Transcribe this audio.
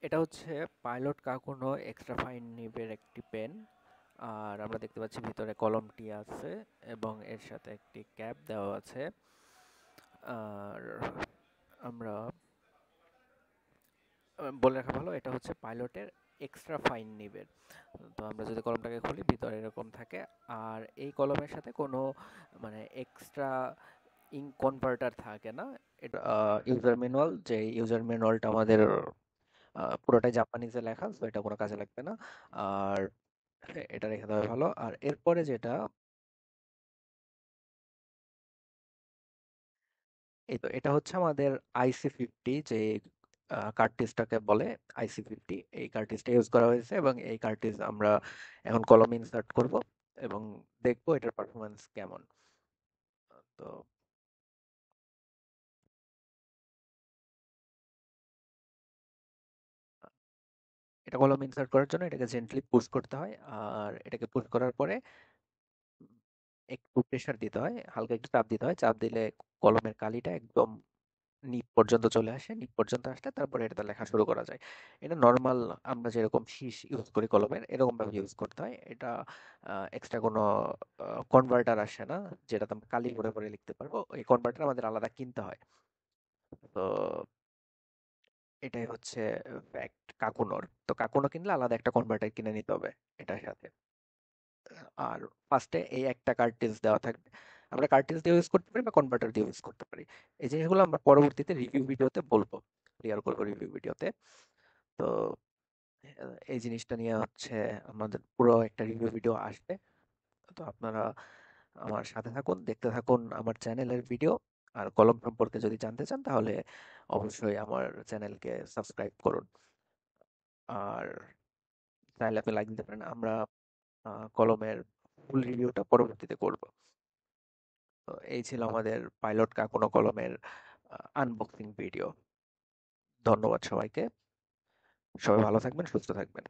এটা হচ্ছে pilot কাকুনো extra fine নিবের একটি পেন। আর আমরা দেখতে পাচ্ছি ভিতরে কলমটি আছে এবং এর সাথে একটি ক্যাপ দেওয়া আছে। আর আমরা বলে রাখা ভালো, এটা হচ্ছে পাইলটের এক্সট্রা ফাইন নিবের। তো আমরা যদি কলমটাকে খুলি ভিতরে এরকম থাকে। আর এই কলমের সাথে কোনো মানে এক্সট্রা ইঙ্ক কনভার্টার থাকে না। এটা ইউজার ম্যানুয়াল, যে ইউজার ম্যানুয়ালটা আমাদের পুরোটাই জাপানিজে লেখা, তো এটা কোনো কাজে লাগবে না। আর এটা রেখে দেওয়া ভালো। আর এরপরে যেটা, এই তো এটা হচ্ছে আমাদের IC50, যে কার্ট্রিজটাকে বলে IC50। এই কার্ট্রিজটা ইউজ করা হয়েছে এবং এই কার্ট্রিজ আমরা এখন কলমে ইনসার্ট করব এবং দেখবো এটার পারফরমেন্স কেমন। তো এটা কলমে ইনসার্ট করার জন্য এটাকে জেন্টলি পুশ করতে হয়। আর এটাকে পুশ করার পরে একটু প্রেসার দিতে হয়, হালকা একটু চাপ দিতে হয়। চাপ দিলে কলমের কালিটা একদম নিপ পর্যন্ত চলে আসে। নিপ পর্যন্ত আসলে তারপরে এটাতে লেখা শুরু করা যায়। এটা নর্মাল, আমরা যেরকম শীষ ইউজ করি কলমের, এরকম ভাবে ইউজ করতে হয়। এটা এক্সট্রা কোনো কনভার্টার আসে না, যেটাতে আমরা কালি ভরে ভরে লিখতে পারবো। এই কনভার্টার আমাদের আলাদা কিনতে হয়। তো এটাই হচ্ছে ফ্যাক্ট কাকুনোর। তো কাকুনো কিনলে আলাদা একটা কনভার্টার কিনে নিতে হবে এটার সাথে। আর ফার্স্টে এই একটা কার্ট্রিজ দেওয়া থাকবে। আমরা কার্ট্রিজ দিয়ে ইউজ করতে পারি বা কনভার্টার দিয়ে ইউজ করতে পারি। এই জিনিসগুলো আমরা পরবর্তীতে রিভিউ ভিডিওতে বলবো, ক্লিয়ার করবো রিভিউ ভিডিওতে। তো এই জিনিসটা নিয়ে হচ্ছে আমাদের পুরো একটা রিভিউ ভিডিও আসবে। তো আপনারা আমার সাথে থাকুন, দেখতে থাকুন আমার চ্যানেলের ভিডিও। আর কলম সম্পর্কে যদি জানতে চান তাহলে অবশ্যই আমার চ্যানেলকে সাবস্ক্রাইব করুন। আর চাইলে আপনি লাইক দিতে পারেন। আমরা কলমের ফুল রিভিউটা পরবর্তীতে করব। তো এই ছিল আমাদের পাইলট কাকুনো কলমের আনবক্সিং ভিডিও। ধন্যবাদ সবাইকে। সবাই ভালো থাকবেন, সুস্থ থাকবেন।